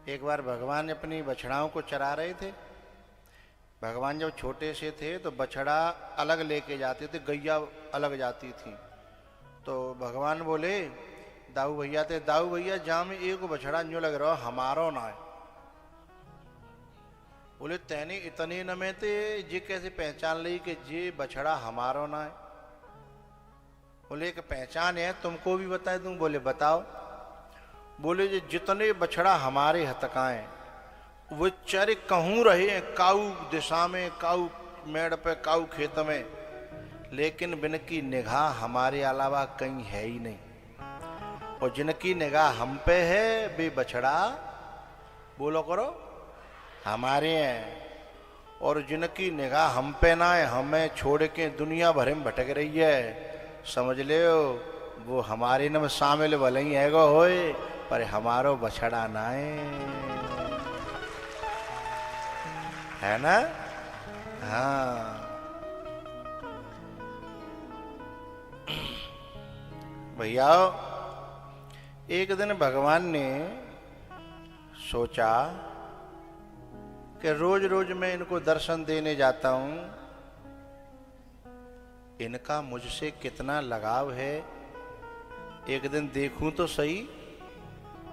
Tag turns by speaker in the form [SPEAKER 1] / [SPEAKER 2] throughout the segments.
[SPEAKER 1] एक बार भगवान अपनी बछड़ाओं को चरा रहे थे। भगवान जब छोटे से थे तो बछड़ा अलग लेके जाते थे, गैया अलग जाती थी। तो भगवान बोले दाऊ भैया थे, दाऊ भैया जहाँ में एक बछड़ा न्यू लग रहा हमारो ना है। बोले तैने इतने न में थे जे कैसे पहचान ली कि जे बछड़ा हमारो ना है। बोले कि पहचान है तुमको भी बता दूं। बोले बताओ। बोले जे जितने बछड़ा हमारे हतकाएं वो चर कहूँ रहे हैं, काऊ दिशा में, काऊ मेड़ पे, काऊ खेत में, लेकिन बिनकी निगाह हमारे अलावा कहीं है ही नहीं। और जिनकी निगाह हम पे है वे बछड़ा बोलो करो हमारे हैं। और जिनकी निगाह हम पे ना है, हमें छोड़ के दुनिया भर में भटक रही है, समझ ले वो हमारे न में शामिल भले ही है गो होए, पर हमारो बछड़ा ना है ना। हाँ भैया, एक दिन भगवान ने सोचा कि रोज रोज मैं इनको दर्शन देने जाता हूं, इनका मुझसे कितना लगाव है, एक दिन देखूं तो सही।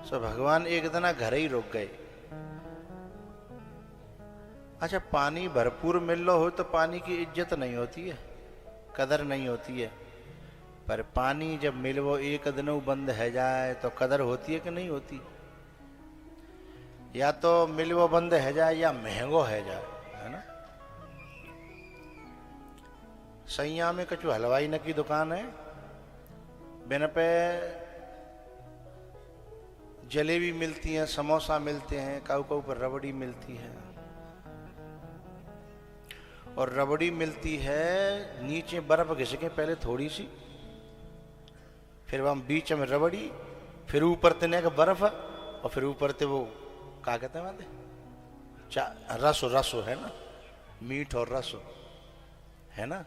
[SPEAKER 1] सो भगवान एक दिन घर ही रुक गए। अच्छा, पानी भरपूर मिल रहा हो तो पानी की इज्जत नहीं होती है, कदर नहीं होती है। पर पानी जब मिल वो एक दिन बंद है जाए तो कदर होती है कि नहीं होती। या तो मिल वो बंद है जाए या महंगो है जाए, है ना। सैया में कछु हलवाई न की दुकान है, बिन पे जलेबी मिलती है, समोसा मिलते हैं, काऊ काऊ पर रबड़ी मिलती है। और रबड़ी मिलती है नीचे बर्फ घिसके पहले थोड़ी सी, फिर वहां बीच में रबड़ी, फिर ऊपर तने का बर्फ, और फिर ऊपर ते वो क्या कहते हैं वाले रसो रसो है ना, मीठ और रसो है ना।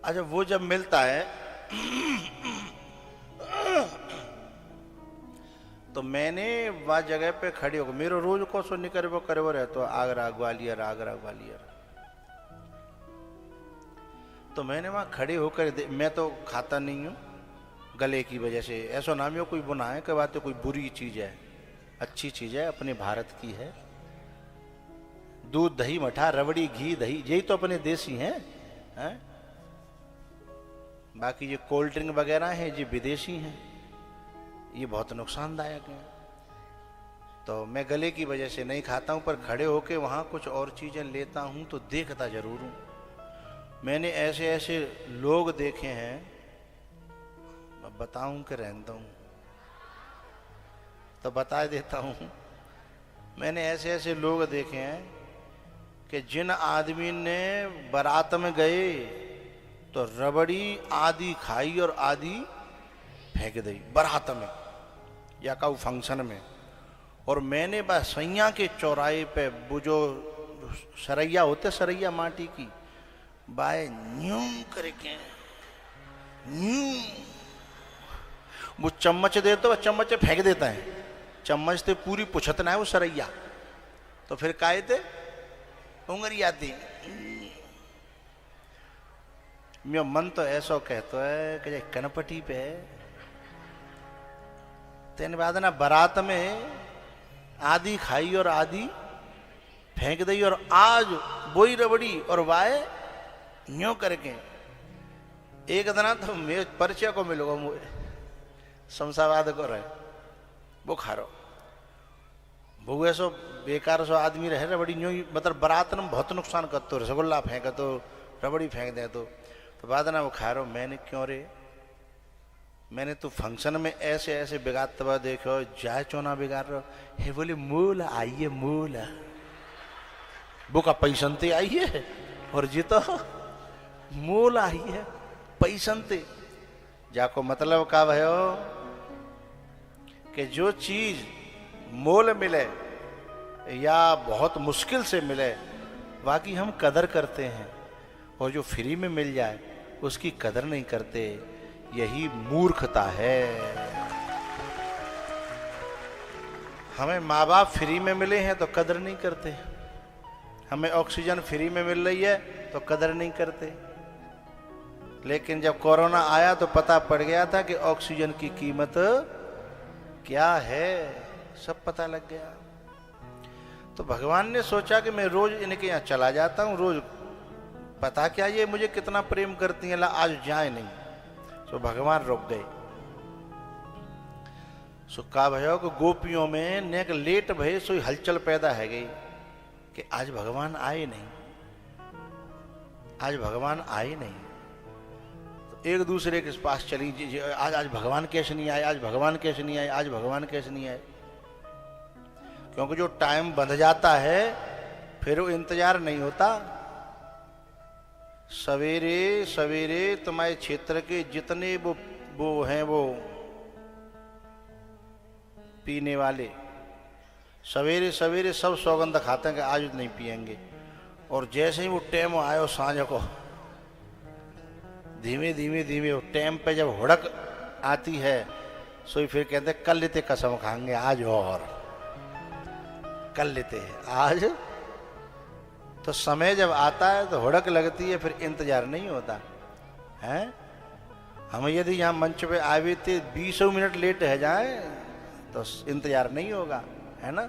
[SPEAKER 1] अच्छा, वो जब मिलता है तो मैंने वह जगह पे खड़ी होकर, मेरे रोज को सो निकर वो करे वो रहे तो आगरा ग्वालियर, आगरा ग्वालियर। तो मैंने वहां खड़े होकर, मैं तो खाता नहीं हूं गले की वजह से, ऐसा नाम कोई बुना है कि बात तो कोई बुरी चीज है, अच्छी चीज है, अपने भारत की है। दूध दही मठा रबड़ी घी दही यही तो अपने देसी हैं, हैं? बाकी ये कोल्ड ड्रिंक वगैरह हैं ये विदेशी हैं, ये बहुत नुकसानदायक है। तो मैं गले की वजह से नहीं खाता हूं, पर खड़े होके वहां कुछ और चीजें लेता हूं तो देखता जरूर हूं। मैंने ऐसे ऐसे लोग देखे हैं, अब बताऊं कि रहता हूं तो बता देता हूं। मैंने ऐसे ऐसे लोग देखे हैं कि जिन आदमी ने बारात में गए तो रबड़ी आधी खाई और आधी फेंक दी बारात में या काऊ फंक्शन में। और मैंने बस सैया के चौराहे पे वो जो सरैया होते, सरैया माटी की, बाय न्यू करके न्यू वो चम्मच दे तो चम्मच फेंक देता है, चम्मच से पूरी पुछतना है वो सरैया, तो फिर काहे थे उंगली आती। मेरा मन तो ऐसा कहता है कि कनपटी पे तेन बाद ना बारात में आधी खाई और आधी फेंक दी, और आज बोई रबड़ी और वाए न्यो करके एक दिन तो मेरे परिचय को मिलोगा मुझे शमशाबाद को रहे वो खारो वो ऐसो बेकार सो आदमी रहे रबड़ी न्यो, मतलब बारात में बहुत नुकसान करते, रसगुल्ला फेंक तो रबड़ी फेंक दे तो बाद ना वो खा रहा। मैंने क्यों रे, मैंने तो फंक्शन में ऐसे ऐसे बिगाड़ते हुआ देखो, जाए चोना बिगाड़ रहा है। बोले मूल आइए, मूल वो का पैसनते आइए, और जी तो मूल आइए पैसनते जाको। मतलब का भयो कि जो चीज मोल मिले या बहुत मुश्किल से मिले बाकी हम कदर करते हैं, और जो फ्री में मिल जाए उसकी कदर नहीं करते, यही मूर्खता है। हमें माँ बाप फ्री में मिले हैं तो कदर नहीं करते, हमें ऑक्सीजन फ्री में मिल रही है तो कदर नहीं करते। लेकिन जब कोरोना आया तो पता पड़ गया था कि ऑक्सीजन की कीमत क्या है, सब पता लग गया। तो भगवान ने सोचा कि मैं रोज इनके यहाँ चला जाता हूँ, रोज पता क्या ये मुझे कितना प्रेम करती हैं, ला आज जाए नहीं। तो भगवान रुक गए। सो का भयो को गोपियों में नेक लेट भय सोई हलचल पैदा है गई कि आज भगवान आए नहीं, आज भगवान आए नहीं। तो एक दूसरे के पास चली, आज भगवान कैसे नहीं आए, आज भगवान कैसे नहीं आए, आज भगवान कैसे नहीं आए। क्योंकि जो टाइम बंध जाता है फिर वो इंतजार नहीं होता। सवेरे सवेरे तुम्हारे क्षेत्र के जितने वो हैं वो पीने वाले, सवेरे सवेरे सब सौगंध खाते हैं कि आज नहीं पिएंगे। और जैसे ही वो टाइम आयो सांझ को, धीमे धीमे धीमे वो टाइम पे जब हुड़क आती है, सो फिर कहते हैं कल लेते कसम खाएंगे आज, और कल लेते हैं आज। तो समय जब आता है तो हुड़क लगती है, फिर इंतजार नहीं होता है। हम यदि यहाँ मंच पे आए थे 20 मिनट लेट है जाए तो इंतजार नहीं होगा, है ना।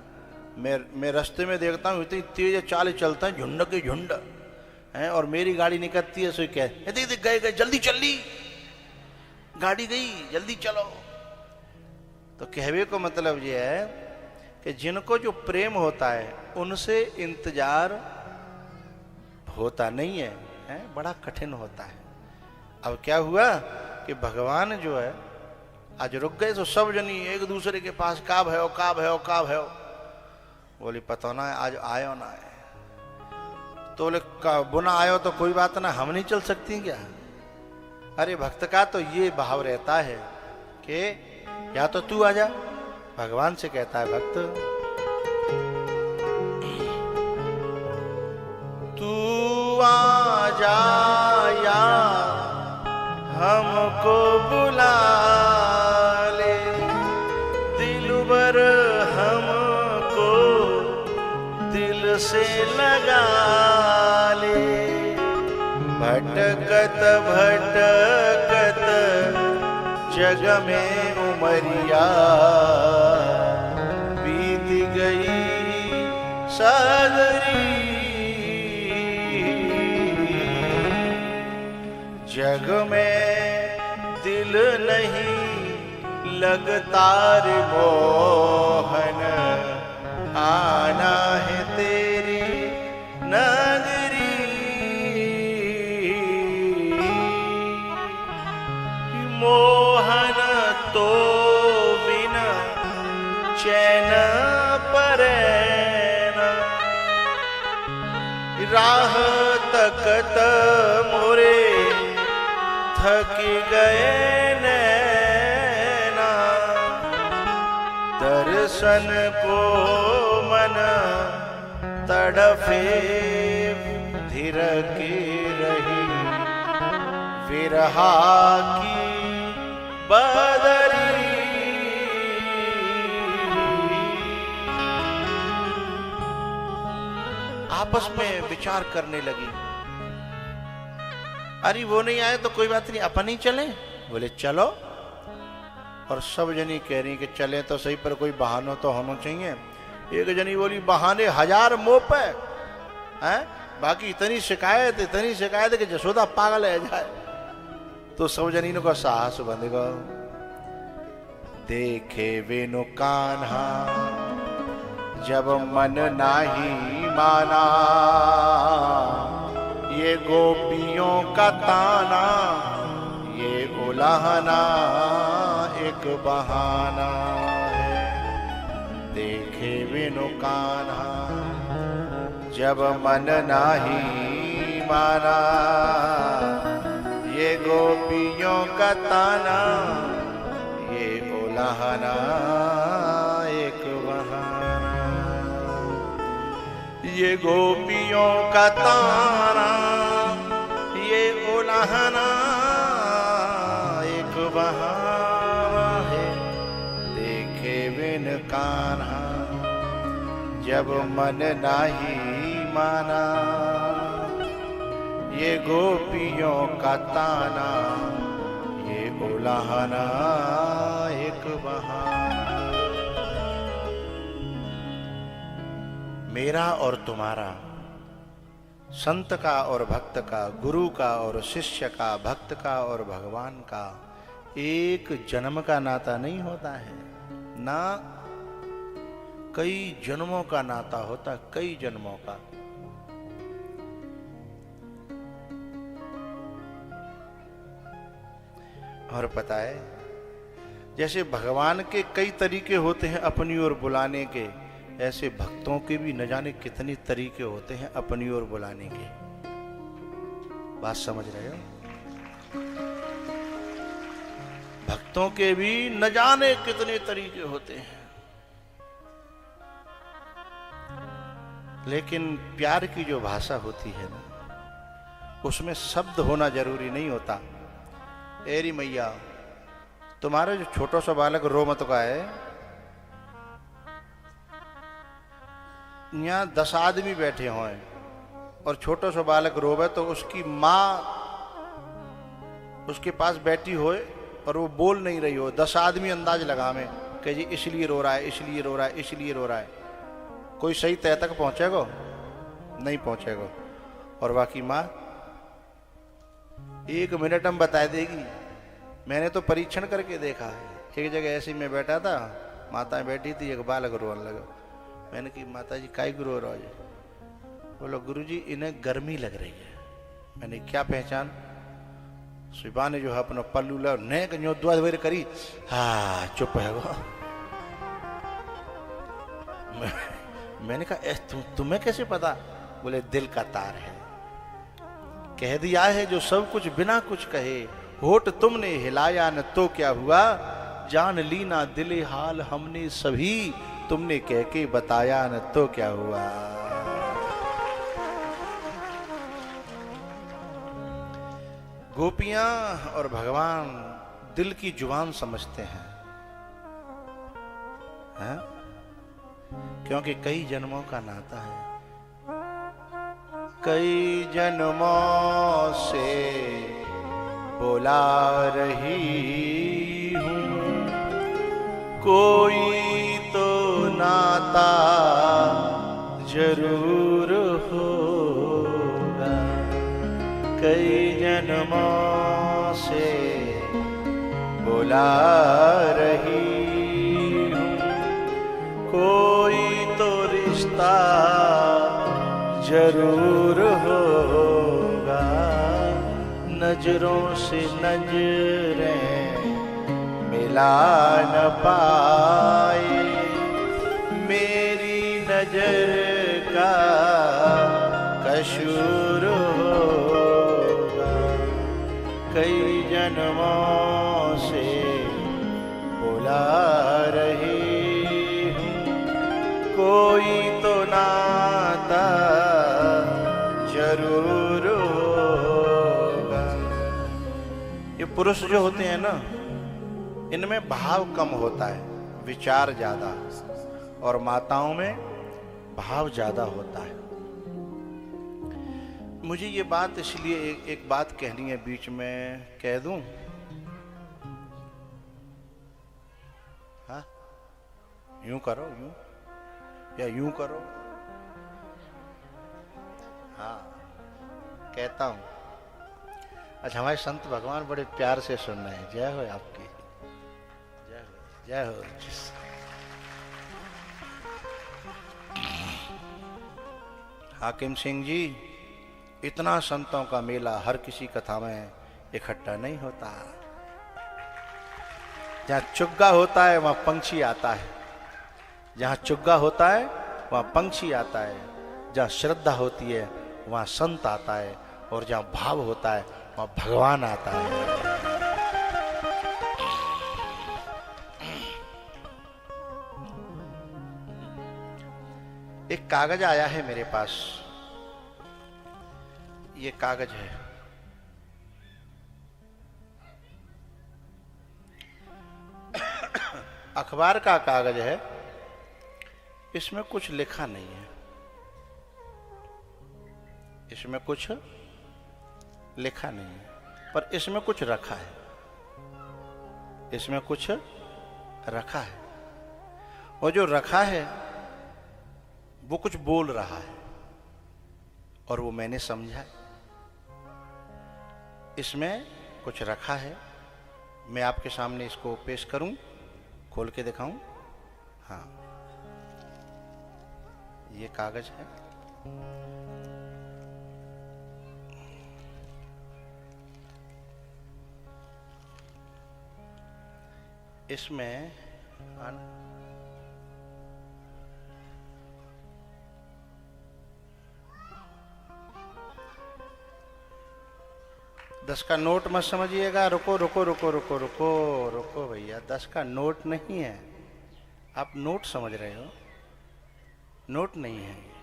[SPEAKER 1] मैं रास्ते में देखता हूँ इतनी तेज चाल चलता है, झुंड के झुंड है, और मेरी गाड़ी निकलती है, सो क्या देख गए जल्दी चली गाड़ी गई, जल्दी चलो। तो कहवे को मतलब ये है कि जिनको जो प्रेम होता है उनसे इंतजार होता नहीं है, बड़ा कठिन होता है। अब क्या हुआ कि भगवान जो है आज रुक गए, तो सब जनी एक दूसरे के पास का भयो का भयो का भयो, बोली पता ना आज आयो ना आए। तो बोले बुना आयो तो कोई बात ना, हम नहीं चल सकती क्या। अरे भक्त का तो ये भाव रहता है कि या तो तू आजा, भगवान से कहता है भक्त तू आजा या हमको बुला ले, दिलबर हमको दिल से लगा ले। भटकत भटकत जग में उमरिया बीत गई सादरी, जग में दिल नहीं लगता रे मोहन, आना है तेरी नगरी। मोहन तो बिना चैन परेना, राह तकत मोरे थक गए नैना। दर्शन को मन तड़फे धीर की रही, विरहा की बदरी। आपस में विचार करने लगी, अरे वो नहीं आए तो कोई बात नहीं, अपन ही चले। बोले चलो। और सब जनी कह रही कि चले तो सही, पर कोई बहाना तो होना चाहिए। एक जनी बोली बहाने हजार मुंह पे हैं, बाकी इतनी शिकायत है कि जसोदा पागल है जाए। तो सब जनीनों का साहस बंद गो। देखे वेनु कान्हा जब मन नाही माना, ये गोपियों का ताना ये उलाहना एक बहाना है। देखे बिनु कान्हा जब मन नाही माना, ये गोपियों का ताना ये उलाहना एक बहाना। ये गोपियों का ताना ये उलाहना एक बहाना है। देखे बिन कान्हा जब मन नाही माना, ये गोपियों का ताना, ये उलाहना एक बहाना। मेरा और तुम्हारा, संत का और भक्त का, गुरु का और शिष्य का, भक्त का और भगवान का एक जन्म का नाता नहीं होता है ना, कई जन्मों का नाता होता, कई जन्मों का। और पता है, जैसे भगवान के कई तरीके होते हैं अपनी ओर बुलाने के, ऐसे भक्तों के भी न जाने कितने तरीके होते हैं अपनी ओर बुलाने के। बात समझ रहे हो? भक्तों के भी न जाने कितने तरीके होते हैं, लेकिन प्यार की जो भाषा होती है ना, उसमें शब्द होना जरूरी नहीं होता। एरी मैया, तुम्हारा जो छोटा सा बालक रो मत का है, यहाँ 10 आदमी बैठे हुए और छोटा सा बालक रोवे तो उसकी माँ उसके पास बैठी होए और वो बोल नहीं रही हो, 10 आदमी अंदाज लगा में कि जी इसलिए रो रहा है, इसलिए रो रहा है, इसलिए रो रहा है। कोई सही तय तक पहुंचेगा? नहीं पहुंचेगा। और बाकी माँ 1 मिनट में बता देगी। मैंने तो परीक्षण करके देखा है। एक जगह ऐसे मैं बैठा था, माता बैठी थी, एक बालक रोने लगा। मैंने कहा माता जी काहे रो रहे हो? बोलो गुरु जी इन्हें गर्मी लग रही है। मैंने क्या पहचान? सुबह ने जो है अपना पल्लू ला ने द्वार करी, हाँ चुप है वो। मैंने कहा तुम्हें कैसे पता? बोले दिल का तार है, कह दिया है जो सब कुछ बिना कुछ कहे, होठ तुमने हिलाया न तो क्या हुआ, जान ली ना दिले हाल हमने सभी, तुमने कह के बताया न तो क्या हुआ। गोपियां और भगवान दिल की जुबान समझते हैं, हैं? क्योंकि कई जन्मों का नाता है। कई जन्मों से बुला रही हूँ, कोई तो नाता जरूर होगा। कई जन्मों से बुला रही हूँ, कोई तो रिश्ता जरूर होगा। नजरों से नजरें मिला न पाए, मेरी नजर का कसूर होगा। कई जन्मों से बुला रही हूँ, कोई तो नाता जरूर होगा। ये पुरुष जो होते हैं ना, इनमें भाव कम होता है, विचार ज्यादा, और माताओं में भाव ज्यादा होता है। मुझे ये बात इसलिए एक बात कहनी है, बीच में कह दूं? हाँ, यूं करो, यूं या यूं करो? हाँ, कहता हूं। अच्छा, हमारे संत भगवान बड़े प्यार से सुन रहे हैं। जय हो आपकी, जय हो, जय हो। हाकिम सिंह जी, इतना संतों का मेला हर किसी कथा में इकट्ठा नहीं होता। जहां चुग्गा होता है वहां पंछी आता है, जहां चुग्गा होता है वहां पंछी आता है, जहां श्रद्धा होती है वहां संत आता है, और जहां भाव होता है वहां भगवान आता है। एक कागज आया है मेरे पास, ये कागज है, अखबार का कागज है, इसमें कुछ लिखा नहीं है, इसमें कुछ लिखा नहीं है, पर इसमें कुछ रखा है, इसमें कुछ रखा है। और जो रखा है वो कुछ बोल रहा है और वो मैंने समझा। इसमें कुछ रखा है, मैं आपके सामने इसको पेश करूं, खोल के दिखाऊं। हाँ, ये कागज है, इसमें 10 का नोट मत समझिएगा। रुको रुको रुको रुको रुको रुको भैया, 10 का नोट नहीं है, आप नोट समझ रहे हो, नोट नहीं है।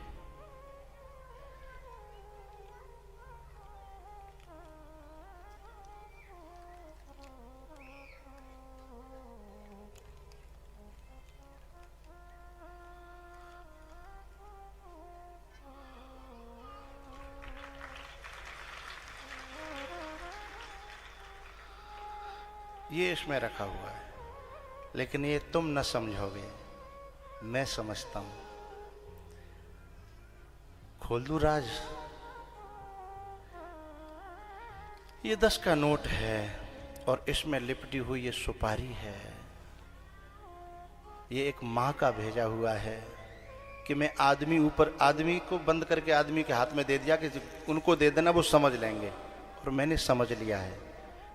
[SPEAKER 1] ये इसमें रखा हुआ है, लेकिन ये तुम न समझोगे, मैं समझता हूं। खोल दूं राज? ये 10 का नोट है और इसमें लिपटी हुई ये सुपारी है। ये एक माँ का भेजा हुआ है कि मैं आदमी ऊपर, आदमी को बंद करके आदमी के हाथ में दे दिया कि उनको दे देना, वो समझ लेंगे। और मैंने समझ लिया है,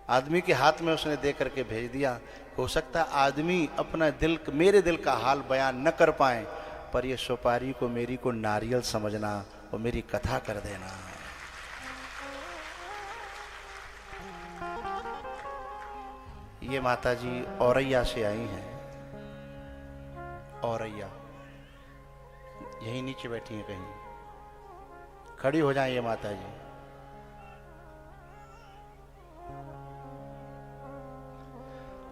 [SPEAKER 1] आदमी के हाथ में उसने दे करके भेज दिया। हो सकता है आदमी अपना दिल, मेरे दिल का हाल बयान न कर पाए, पर ये सुपारी को मेरी को नारियल समझना और मेरी कथा कर देना। ये माता जी औरैया से आई हैं, औरैया, यहीं नीचे बैठी हैं, कहीं खड़ी हो जाएं ये माता जी।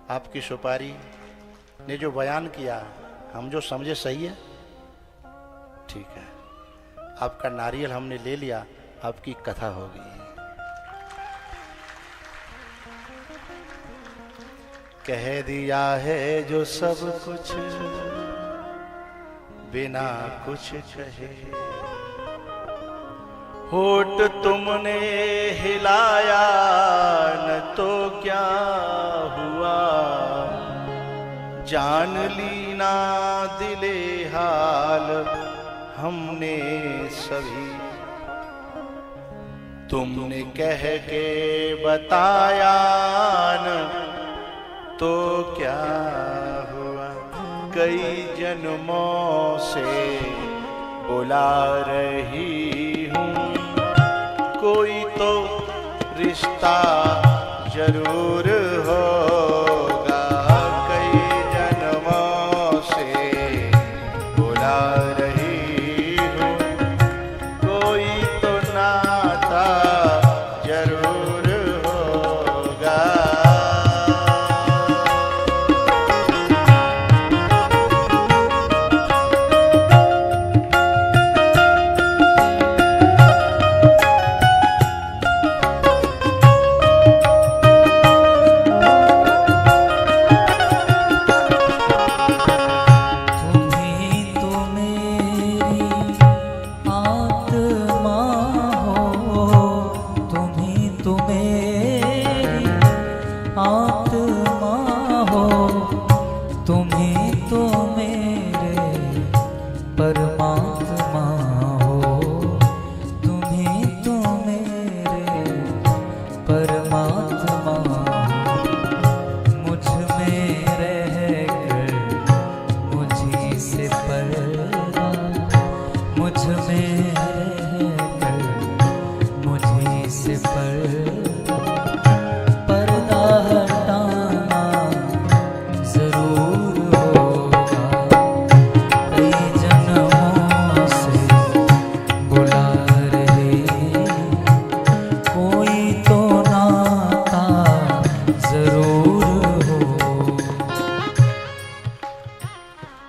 [SPEAKER 1] आपकी सुपारी ने जो बयान किया, हम जो समझे सही है, ठीक है। आपका नारियल हमने ले लिया, आपकी कथा होगी। कह दिया है जो सब कुछ बिना कुछ कहे, होठ तुमने हिलाया न तो क्या हुआ, जान ली ना दिले हाल हमने सभी, तुमने कह के बताया न तो क्या हुआ, कई जन्मों से बुला रही हूँ, कोई तो रिश्ता जरूर होगा, कई जन्मों से बुला रही हूँ, कोई तो नाता जरूर होगा।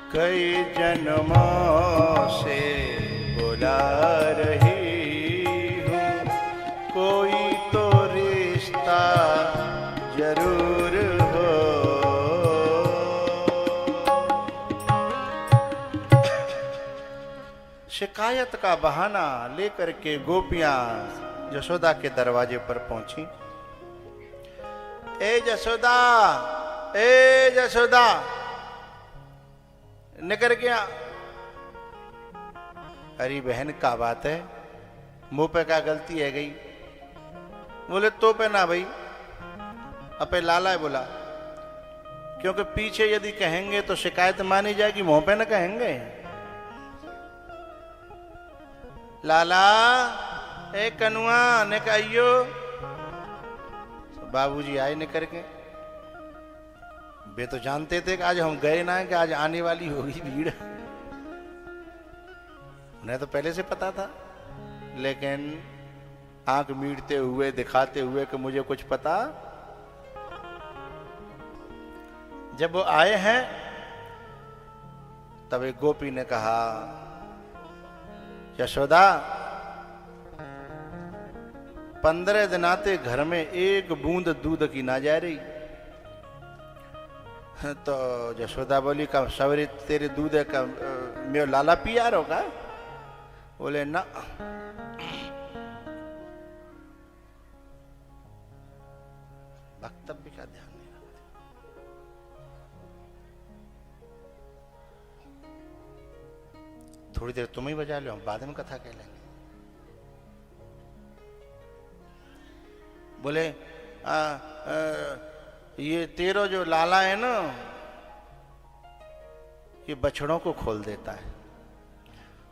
[SPEAKER 1] कई जन्मों से बुला रही हूँ, कोई तो रिश्ता जरूर हो। शिकायत का बहाना लेकर के गोपियां यशोदा के दरवाजे पर पहुंची। ए यशोदा, ए यशोदा, निकल गया। अरे बहन का बात है, मुंह पे क्या गलती है गई? बोले तो पे ना भाई, अपे लाला है बोला, क्योंकि पीछे यदि कहेंगे तो शिकायत मानी जाएगी, मुंह पे ना कहेंगे। लाला ए कनुआ ने कहियो। बाबूजी आए निकर के। वे तो जानते थे कि आज हम गए ना, कि आज आने वाली होगी भीड़। उन्हें तो पहले से पता था, लेकिन आंख मीटते हुए दिखाते हुए कि मुझे कुछ पता। जब वो आए हैं तब एक गोपी ने कहा, यशोदा 15 दिन आते घर में एक बूंद दूध की ना जा रही। तो यशोदा बोली, का सवेरे तेरे दूध का मेरा लाला पी आ रहा होगा? बोले ना। वक्तव्य का ध्यान नहीं रखते। थोड़ी देर तुम ही बजा लो, हम बाद में कथा कह लेंगे। बोले ये तेरो जो लाला है ना, ये बछड़ों को खोल देता है।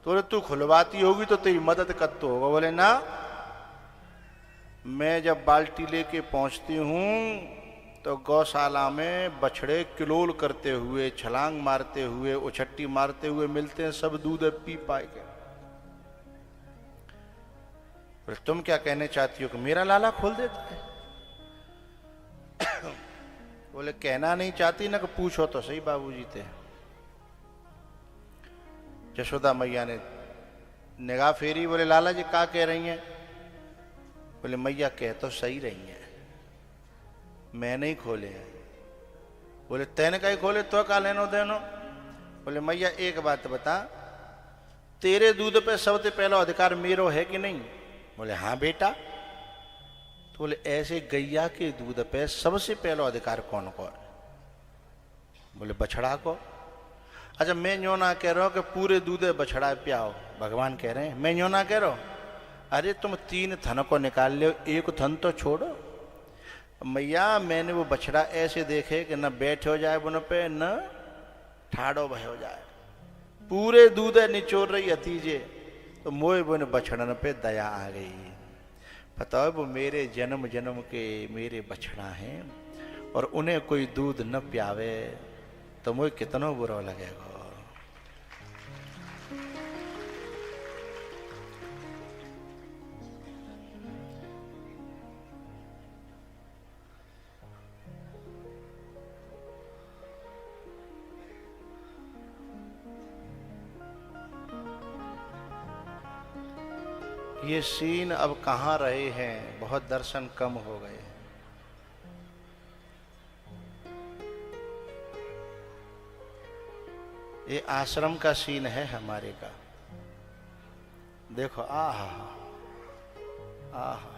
[SPEAKER 1] तो तू खुलवाती होगी तो तेरी मदद कर तो होगा। बोले ना, मैं जब बाल्टी लेके पहुंचती हूं तो गौशाला में बछड़े किलोल करते हुए, छलांग मारते हुए, उछट्टी मारते हुए मिलते हैं, सब दूध पी पाए के। तुम क्या कहने चाहती हो कि मेरा लाला खोल देता है? बोले कहना नहीं चाहती ना, कि पूछो तो सही बाबूजी थे। यशोदा मैया ने निगाह फेरी। बोले लाला जी क्या कह रही हैं? बोले मैया कह तो सही रही हैं, मैं नहीं खोले हैं। बोले तैने कहीं खोले तो का लेनो देनो? बोले मैया एक बात बता, तेरे दूध पे सबसे पहला अधिकार मेरो है कि नहीं? बोले हाँ बेटा। तो बोले ऐसे गैया के दूध पे सबसे पहला अधिकार कौन को है? बोले बछड़ा को। अच्छा मैं यूं ना कह रहा हूं कि पूरे दूध बछड़ा पियाओ, भगवान कह रहे हैं, मैं यूं ना कह रहा हूं। अरे तुम 3 थन को निकाल लो, एक थन तो छोड़ो। मैया मैंने वो बछड़ा ऐसे देखे कि न बैठ हो जाए बुन पे, न ठाड़ो भय हो जाए, पूरे दूध निचोड़ रही हतीजे। तो मोए बुन बछड़न पे दया आ गई। पता है वो मेरे जन्म जन्म के मेरे बछड़ा हैं, और उन्हें कोई दूध न प्यावे तो मुझे कितना बुरा लगेगा। ये सीन अब कहाँ रहे हैं, बहुत दर्शन कम हो गए। ये आश्रम का सीन है हमारे का। देखो आह आह,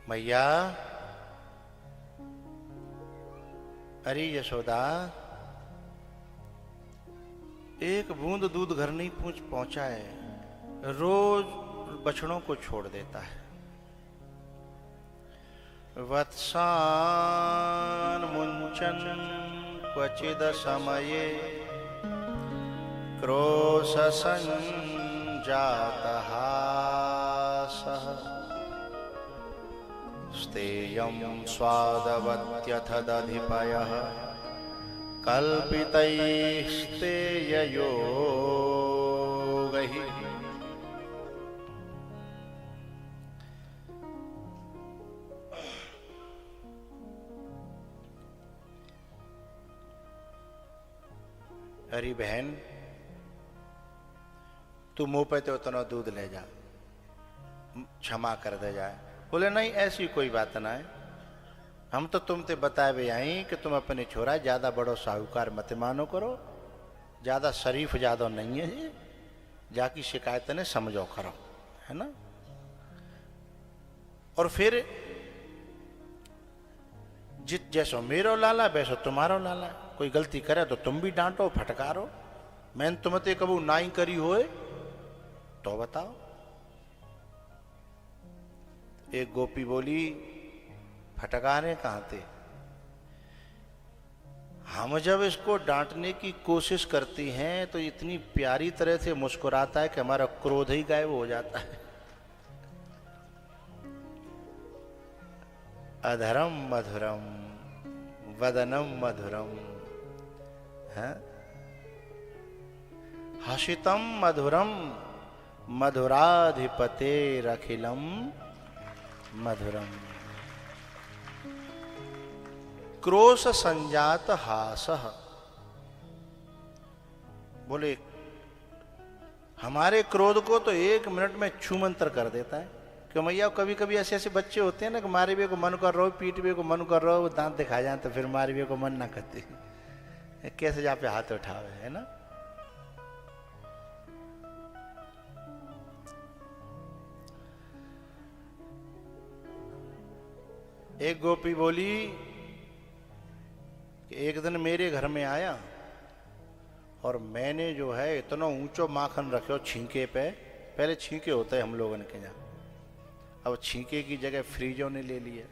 [SPEAKER 1] मैया, अरे यशोदा, एक बूंद दूध घर नहीं पहुंचा है, रोज बछड़ों को छोड़ देता है। वत्सान मुंचन क्वचिद समये क्रोश संजातः सः स्तेयं स्वादवत्यथ दधिपयः कल्पितैस्तेययोगैः। अरे बहन, तू मुंह पे तो उतना दूध ले जा, क्षमा कर दे जाए। बोले नहीं, ऐसी कोई बात ना है, हम तो तुमते बताए भी आई कि तुम अपने छोरा ज्यादा बड़ो साहूकार मत मानो करो, ज्यादा शरीफ ज्यादा नहीं है ये, जाकी शिकायत ने समझो करो, है ना। और फिर जित जैसो मेरो लाला वैसो तुम्हारो लाला, कोई गलती करे तो तुम भी डांटो फटकारो। मैंने तुमते कबू नाई करी होए तो बताओ। एक गोपी बोली, फटकाने कहां थे, हम जब इसको डांटने की कोशिश करती हैं तो इतनी प्यारी तरह से मुस्कुराता है कि हमारा क्रोध ही गायब हो जाता है। अधरम मधुरम वदनम मधुरम है, हसितम मधुरम मधुराधिपतेरखिलम मधुरम। क्रोश संजात हासः। बोले हमारे क्रोध को तो 1 मिनट में छूमंतर कर देता है। क्यों भैया, कभी कभी ऐसे ऐसे बच्चे होते हैं ना कि मारे भी को मन कर रहा हो, पीट भी को मन कर रहा हो, दांत दिखा जाए तो फिर मारे भी को मन ना करते, कैसे जा पे हाथ उठावे, है ना। एक गोपी बोली कि एक दिन मेरे घर में आया और मैंने जो है इतना ऊंचो माखन रखे छींके पे, पहले छींके होते हैं हम लोगों के यहाँ, अब छींके की जगह फ्रीजों ने ले लिया।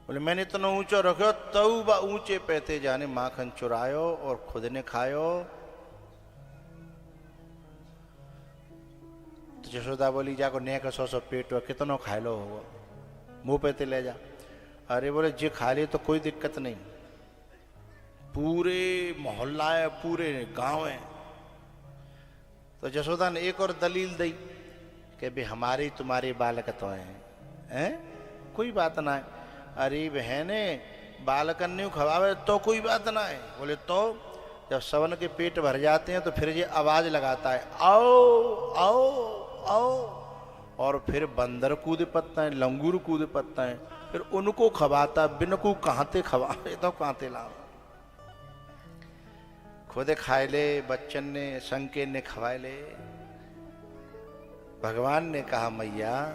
[SPEAKER 1] बोले मैंने इतना ऊंचो रखो तब ऊंचे पैते जाने माखन चुरायो और खुद ने खायो। तो जशोदा बोली जाको नेक 100 पेट कितनो खाए लो होगा, मुंह पे ते ले जा। अरे बोले जे खा ले तो कोई दिक्कत नहीं, पूरे मोहल्ला है, पूरे गांव है। तो जशोदा ने एक और दलील दी कि भाई हमारे तुम्हारे बालक तो हैं, कोई बात ना है। अरे बहने, बालकन ने खवावे तो कोई बात ना है। बोले तो जब सवन के पेट भर जाते हैं तो फिर ये आवाज लगाता है आओ आओ आओ, और फिर बंदर कूद पत्ता है, लंगूर कूद पत्ता है, फिर उनको खवाता, बिनको कहाते खवाए तो कहाते लाओ। खुद खाए ले, बच्चन ने संके ने खवाए ले। भगवान ने कहा मैया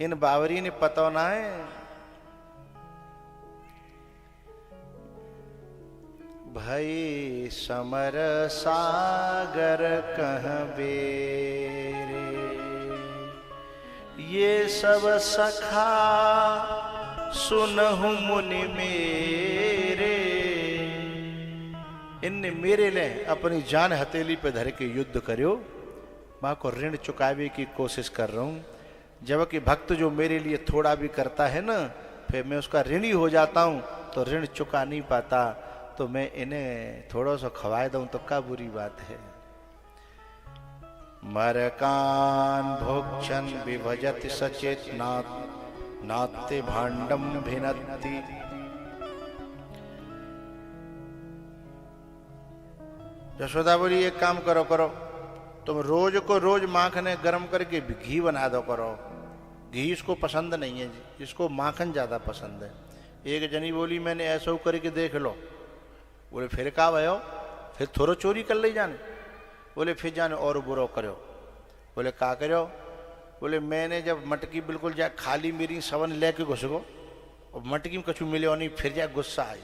[SPEAKER 1] इन बावरी ने पता ना है, भई समर सागर कहबे रे, ये सब सखा सुनहु मुनि मेरे। इनने मेरे लिए अपनी जान हथेली पे धर के युद्ध करो, मां को ऋण चुकावे की कोशिश कर रहा हूं। जबकि भक्त जो मेरे लिए थोड़ा भी करता है ना, फिर मैं उसका ऋणी हो जाता हूं, तो ऋण चुका नहीं पाता, तो मैं इन्हें थोड़ा सा खवाए दूं तो क्या बुरी बात है। मरकान भोक्षन विभजति सचेत नाते भांडम भिनत्ति। यशोदा बोली एक काम करो तुम रोज को रोज माखन गर्म करके घी बना दो करो। घी इसको पसंद नहीं है, इसको माखन ज्यादा पसंद है। एक जनी बोली मैंने ऐसा करके देख लो। बोले फिर का भयो, फिर थोड़ा चोरी कर ले जाने। बोले फिर जाने और बुरो करो। बोले का करो। बोले मैंने जब मटकी बिल्कुल जा खाली मेरी सवन लेके घुस गो और मटकी में कछु मिले नहीं, फिर जा गुस्सा आई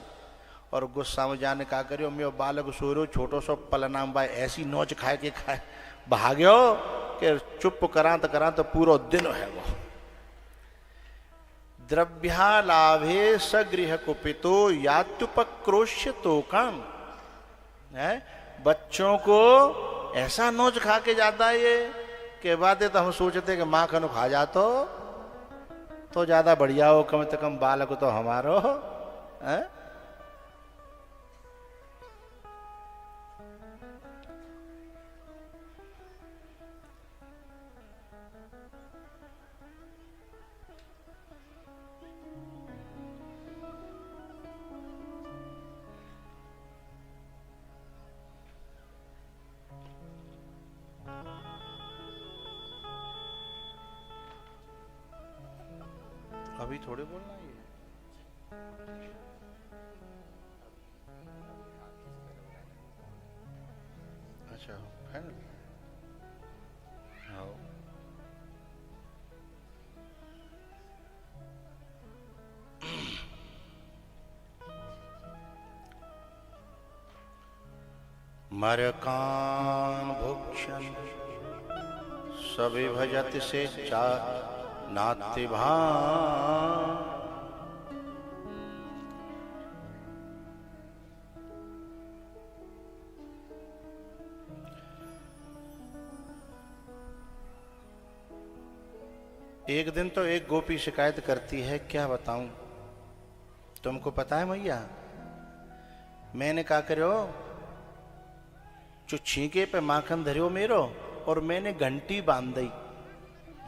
[SPEAKER 1] और गुस्सा में जाने का करियो, मैं बालक सो रहो छोटो सो पलनाम भाई ऐसी नोच खाए के खाए भाग्यो कि चुप करा तो पूरा दिन है वो। द्रव्यालाभे सगृह कुपितो यात्युपक्रोश्य तो काम है। बच्चों को ऐसा नोच खा के जाता है ये कि बातें तो हम सोचते कि माखन खा जातो तो ज्यादा बढ़िया हो, कम से कम बालक तो हमारो है। अभी थोड़े बोलना है ये। अच्छा है ना, हाँ मरकान भुक्षन सभी भजत से चा नाते भान। एक दिन तो एक गोपी शिकायत करती है, क्या बताऊं तुमको पता है मैया, मैंने क्या करो जो छींके पे माखन धरियो मेरो और मैंने घंटी बांध दी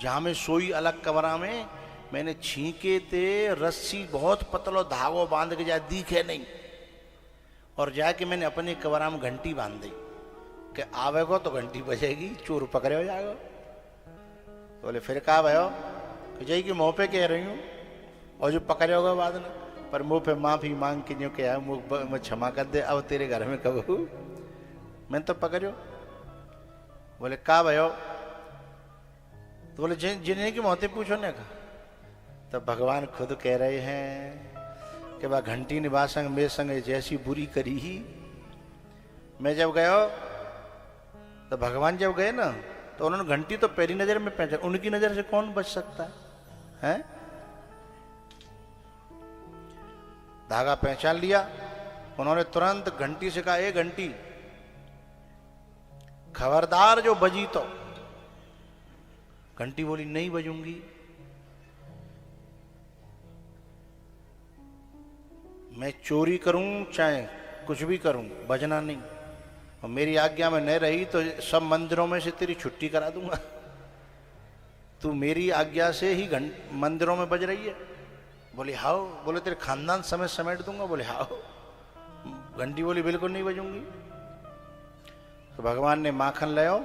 [SPEAKER 1] जहां में सोई अलग कमरा में, मैंने छींके ते रस्सी बहुत पतलो धागो बांध के जाए दिखे नहीं और जाके मैंने अपने कमरा में घंटी बांध दी कि आवेगो तो घंटी बजेगी, चोर पकड़े हो जाएगा। बोले फिर कहा भयो कि जय की मुँह पे कह रही हूँ और जो पकड़े होगा बाद में, पर मुँह पे माफी मांग के जो क्या मुँह क्षमा कर दे, अब तेरे घर में कब मैं तो पकड़ो। बोले कहा भयो, तो बोले जिन्हें की मौतें पूछो ने का। तब भगवान खुद कह रहे हैं कि वह घंटी निभा संग मेरे संग जैसी बुरी करी ही। मैं जब गयो तो भगवान जब गए ना तो उन्होंने घंटी तो पहली नजर में पहचान, उनकी नजर से कौन बच सकता है? धागा पहचान लिया उन्होंने, तुरंत घंटी से कहा, ए घंटी खबरदार जो बजी तो। घंटी बोली नहीं बजूंगी। मैं चोरी करूं चाहे कुछ भी करूं, बजना नहीं, और मेरी आज्ञा में नहीं रही तो सब मंदिरों में से तेरी छुट्टी करा दूंगा। तू मेरी आज्ञा से ही मंदिरों में बज रही है। बोली हाओ। बोले तेरे खानदान समेत समेट दूंगा। बोले हाओ। घंटी बोली बिल्कुल नहीं बजूंगी। तो भगवान ने माखन ले आओ,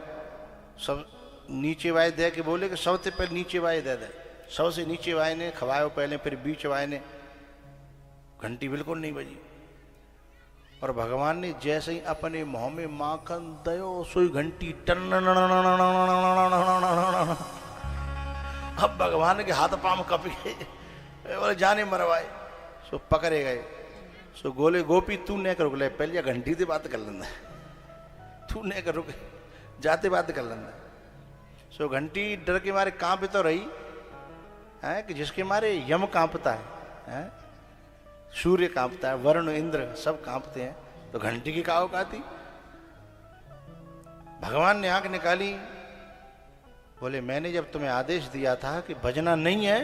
[SPEAKER 1] सब नीचे वाय दे के बोले कि सबसे पहले नीचे वाय दे दे। सबसे नीचे वाय ने खवायो पहले, फिर बीच वाय ने। घंटी बिल्कुल नहीं बजी। और भगवान ने जैसे ही अपने मुंह में माखन दयो सोई घंटी टन। अब भगवान के हाथ पांव कप गए, बोले जाने मरवाए। सो पकड़े गए। सो गोले गोपी तू नहीं कर ले, पहले घंटी से बात कर लेना, तू नहीं कर रुके, जाते बात कर लेना। सो घंटी डर के मारे कांप तो रही है कि जिसके मारे यम कांपता है, सूर्य कांपता है, वरुण इंद्र सब कांपते हैं, तो घंटी की का औकात थी। भगवान ने आंख निकाली, बोले मैंने जब तुम्हें आदेश दिया था कि बजना नहीं है,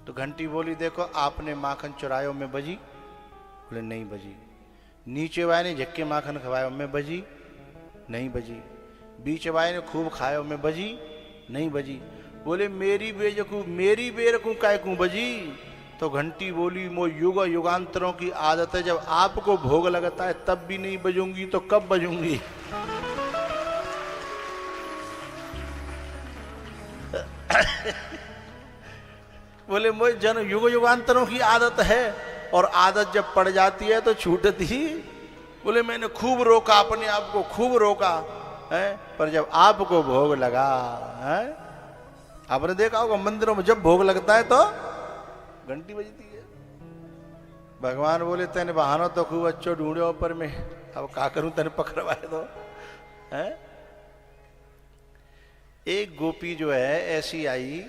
[SPEAKER 1] तो घंटी बोली देखो आपने माखन चुरायो में बजी। बोले नहीं बजी। नीचे वाले ने झक्के माखन खवायो में बजी, नहीं बजी। बीच वाले ने खूब खायो में बजी, नहीं बजी। बोले मेरी बेवकूफ, मेरी बेवकूफ काय क्यों बजी? तो घंटी बोली मो युग युगांतरों की आदत है, जब आपको भोग लगता है तब भी नहीं बजूंगी तो कब बजूंगी? बोले मुझे जन युग युगांतरों की आदत है, और आदत जब पड़ जाती है तो छूटती ही। बोले मैंने खूब रोका अपने आप को, खूब रोका है, पर जब आपको भोग लगा है, आपने देखा होगा मंदिरों में जब भोग लगता है तो घंटी बजती है। भगवान बोले तेने बहानो तो खूब अच्छो ढूंढे ऊपर में, अब का करूं तेने पकड़वाए तो है। एक गोपी जो है ऐसी आई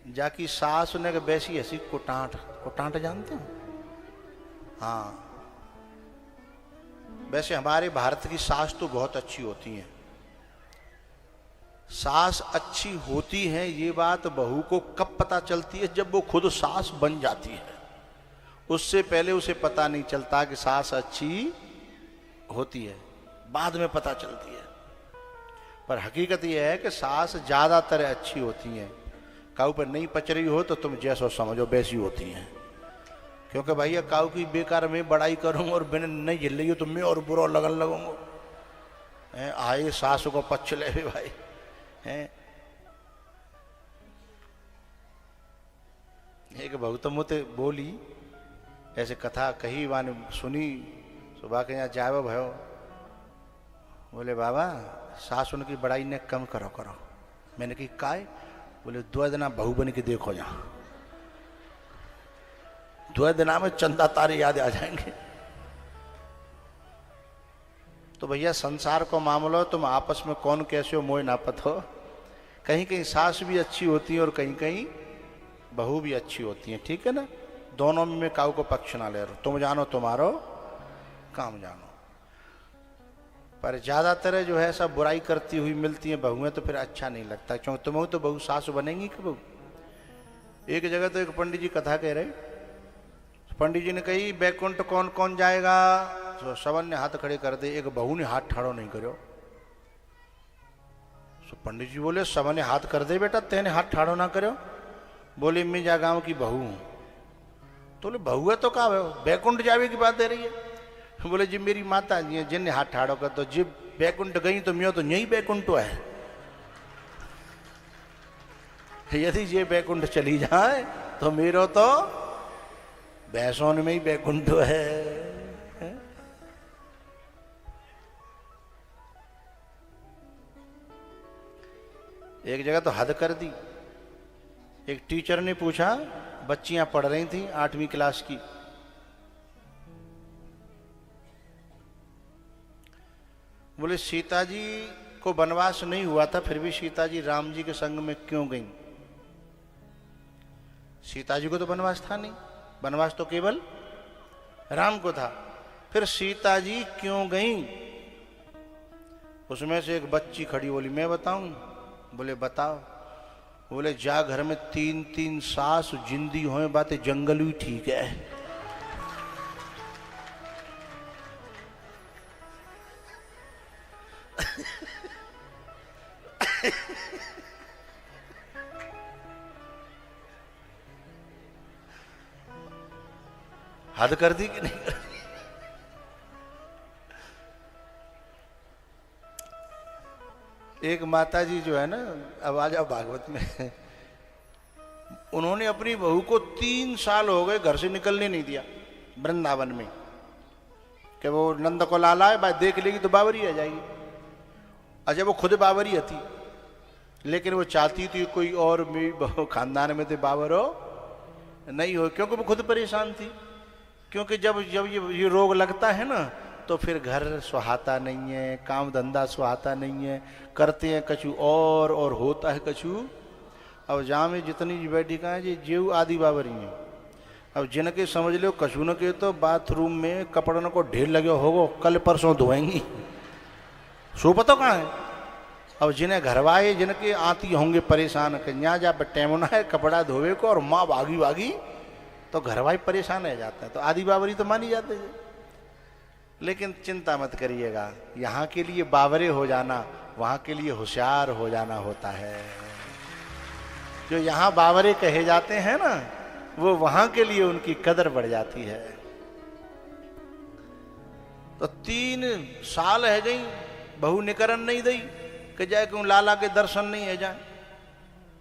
[SPEAKER 1] जाकी सास ने वैसी ऐसी कुटांट, कुटांट जानते हो? हाँ, वैसे हमारे भारत की सास तो बहुत अच्छी होती हैं। सास अच्छी होती है ये बात बहू को कब पता चलती है? जब वो खुद सास बन जाती है। उससे पहले उसे पता नहीं चलता कि सास अच्छी होती है, बाद में पता चलती है। पर हकीकत यह है कि सास ज्यादातर अच्छी होती हैं। काऊ पर नहीं पच रही हो तो तुम जैसो समझो वैसी होती हैं। क्योंकि भैया काऊ की बेकार में बड़ाई करूंगा और बिना नहीं झिल रही हो तो मैं और बुरा लगन लगूंगा। आए सास को पच ले भाई हैं। एक बहू तो मुझे बोली ऐसे कथा कही वाने सुनी, सुबह के यहाँ जाए भयो, बोले बाबा सास उनकी बड़ाई ने कम करो करो। मैंने कही काय? बोले 2 दिना बहू बन के देखो यहाँ, 2 दिना में चंदा तारे याद आ जाएंगे। तो भैया संसार को मामलो, तुम आपस में कौन कैसे हो मोह नापत हो। कहीं कहीं सास भी अच्छी होती है और कहीं कहीं बहू भी अच्छी होती है, ठीक है ना। दोनों में काऊ को पक्ष ना ले रहो, तुम जानो तुम्हारो काम जानो। पर ज्यादातर जो है सब बुराई करती हुई मिलती है बहुएं, तो फिर अच्छा नहीं लगता, क्योंकि तुम तो बहू सास बनेंगी कि बहू। एक जगह तो एक पंडित जी कथा कह रहे, पंडित जी ने कही बैकुंठ कौन कौन जाएगा, तो सबन ने हाथ खड़े कर दे, एक बहू ने हाथ ठाड़ो नहीं करो। तो पंडित जी बोले सबन ने हाथ कर दे बेटा, तेने हाथ ठाड़ो ना करो। बोले मैं जा गांव की बहू हूं। तो बोले बहू है तो कहा बैकुंठ जावे की बात दे रही है। बोले जी मेरी माता जी है जिनने हाथ ठाड़ो कर, तो जब बैकुंठ गई तो मैं तो यही बैकुंठ है। यदि ये बैकुंठ चली जाए तो मेरो तो बैसोन में ही बैकुंठ है। एक जगह तो हद कर दी। एक टीचर ने पूछा, बच्चियां पढ़ रही थी 8वीं क्लास की, बोले सीता जी को वनवास नहीं हुआ था फिर भी सीता जी राम जी के संग में क्यों गईं? सीता जी को तो वनवास था नहीं, वनवास तो केवल राम को था, फिर सीता जी क्यों गईं? उसमें से एक बच्ची खड़ी बोली मैं बताऊं? बोले बताओ। बोले जा घर में 3-3 सास जिंदी होए बातें जंगल ही ठीक है। हद कर दी कि नहीं कर दी? एक माता जी जो है ना, अब आ जाओ भागवत में, उन्होंने अपनी बहू को 3 साल हो गए घर से निकलने नहीं दिया वृंदावन में, कि वो नंद को लाला है भाई देख लेगी तो बावरी आ जाएगी। अच्छा वो खुद बावरी थी, लेकिन वो चाहती थी कोई और भी खानदान में तो बावर हो नहीं हो, क्योंकि वो खुद परेशान थी। क्योंकि जब जब ये रोग लगता है ना तो फिर घर सुहाता नहीं है, काम धंधा सुहाता नहीं है, करते हैं कछु और होता है कछु। अब जहाँ में जितनी बैठी का है ये जेव आदि बावरी हैं। अब जिनके समझ लो कछु न के तो बाथरूम में कपड़ों को ढेर लगे होगो, कल परसों धोएंगी, सो पता कहाँ है। अब जिन्हें घरवाए जिनके आती होंगे परेशान कि यहाँ जा टेमना है कपड़ा धोवे को और माँ भागी भागी, तो घरवाई परेशान रह जाते हैं, तो आदि बावरी तो मानी जाते हैं। लेकिन चिंता मत करिएगा, यहाँ के लिए बावरे हो जाना वहाँ के लिए होशियार हो जाना होता है। जो यहाँ बावरे कहे जाते हैं ना वो वहाँ के लिए उनकी कदर बढ़ जाती है। तो 3 साल है गई बहू निकरन नहीं दई कि जाए क्यों लाला के दर्शन नहीं है जाए,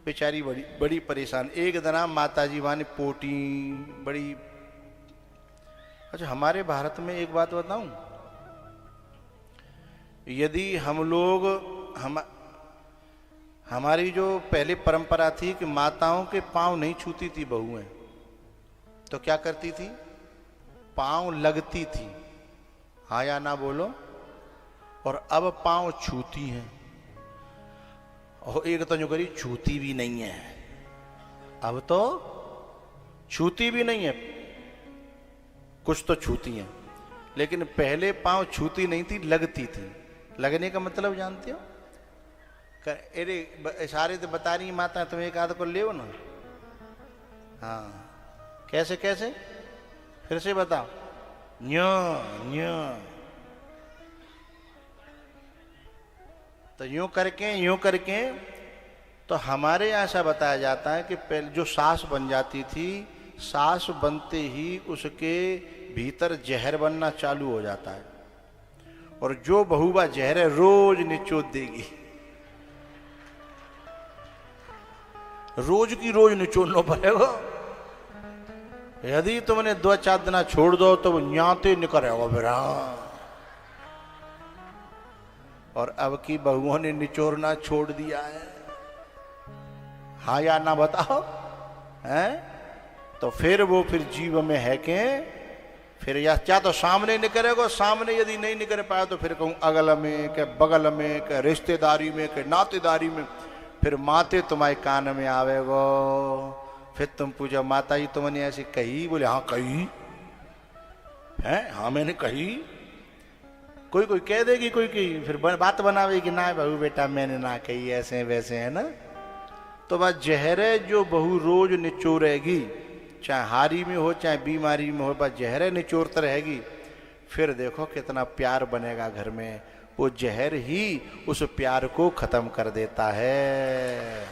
[SPEAKER 1] बेचारी बड़ी बड़ी परेशान। एक दिन माता जी माने पोटी बड़ी। अच्छा हमारे भारत में एक बात बताऊं, यदि हम लोग हमारी जो पहले परंपरा थी कि माताओं के पांव नहीं छूती थी बहुएं, तो क्या करती थी? पांव लगती थी, हाँ या ना बोलो, और अब पांव छूती हैं। और एक तो जो करी छूती भी नहीं है, अब तो छूती भी नहीं है, कुछ तो छूती हैं, लेकिन पहले पांव छूती नहीं थी, लगती थी। लगने का मतलब जानते हो? अरे इशारे तो बता रही माता, तुम एक आध को ले ना। हाँ, कैसे कैसे फिर से बताओ। न्यो न्यो, तो यूं करके तो हमारे यहाँ ऐसा बताया जाता है कि पहले जो सास बन जाती थी, सास बनते ही उसके भीतर जहर बनना चालू हो जाता है, और जो बहुबा जहर है रोज निचोड़ देगी, रोज की रोज निचोड़ना पड़ेगा। यदि तुमने 2-4 दिन छोड़ दो तो वो न्याते निकलेगा फिर। और अब की बहुओं ने निचोड़ना छोड़ दिया है, हाँ या ना बताओ, हैं? तो फिर वो फिर जीव में है के फिर या क्या तो सामने निकलेगा, सामने यदि नहीं निकल पाया तो फिर कहूँ अगल में के बगल में के रिश्तेदारी में के नातेदारी में, फिर माते तुम्हारे कान में आवेगो। फिर तुम पूछो माता जी तुमने ऐसी कही? बोले हाँ कही है, हाँ मैंने कही। कोई कोई कह देगी, कोई की फिर बात बनावे कि ना बहू बेटा मैंने ना कही, ऐसे वैसे, है ना। तो बस जहरे जो बहू रोज निचोरेगी, चाहे हारी में हो चाहे बीमारी में हो, बस जहरे निचोरते रहेगी, फिर देखो कितना प्यार बनेगा घर में। वो जहर ही उस प्यार को खत्म कर देता है।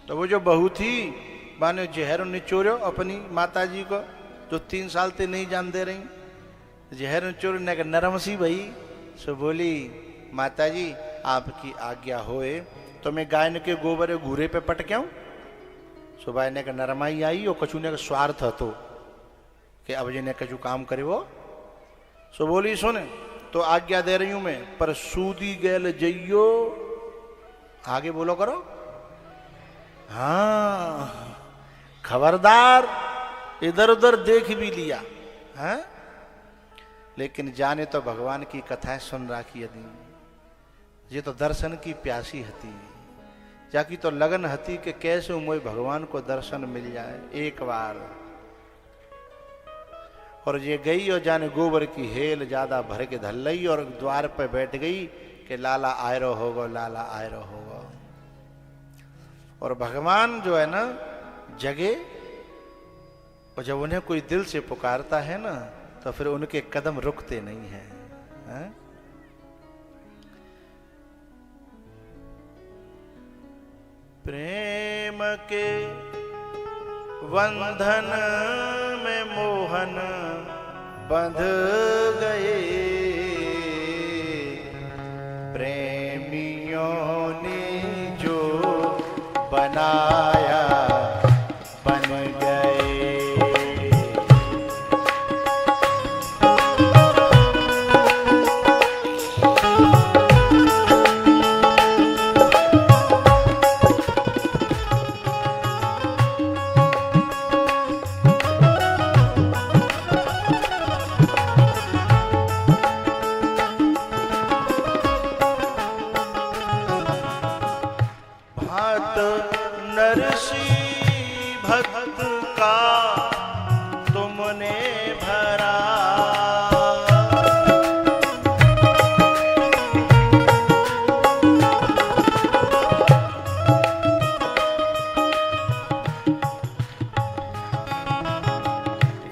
[SPEAKER 1] तो वो जो बहू थी माने जहर निचोरो अपनी माता जी को, जो 3 साल से नहीं जान दे रही, जहर निचोरने का नरम सी भई। सो बोली माता जी आपकी आज्ञा होए तो मैं गाय के गोबर घूरे पे पट के आऊं। सुबह ने का नरमाई आई और कछु ने का स्वार्थ હતો कि अब जी ने कछु काम करे वो। सो बोली सुन तो आज्ञा दे रही हूं मैं, पर सूदी गैल जइयो, आगे बोलो करो, हाँ खबरदार, इधर उधर देख भी लिया है, लेकिन जाने तो भगवान की कथाएं सुन राखी यदि ये तो दर्शन की प्यासी हती, जाकी तो लगन हती कि कैसे मोय भगवान को दर्शन मिल जाए एक बार। और ये गई और जाने गोबर की हेल ज्यादा भर के धल लई और द्वार पर बैठ गई कि लाला आयरो होगो, लाला आयरो होगो। और भगवान जो है ना जगे, और जब उन्हें कोई दिल से पुकारता है ना तो फिर उनके कदम रुकते नहीं हैं, है? प्रेम के बंधन में मोहन बंध गए, प्रेमियों ने जो बनाया बन गए।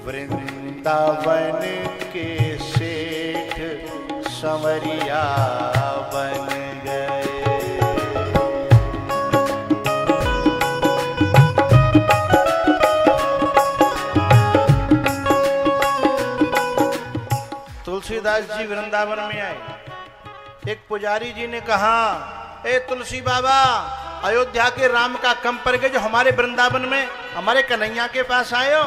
[SPEAKER 1] वृंदावन के सेठ संवरिया बन गए। तुलसीदास जी वृंदावन में आए, एक पुजारी जी ने कहा, ए तुलसी बाबा, अयोध्या के राम का कम पड़ गए जो हमारे वृंदावन में हमारे कन्हैया के पास आए हो।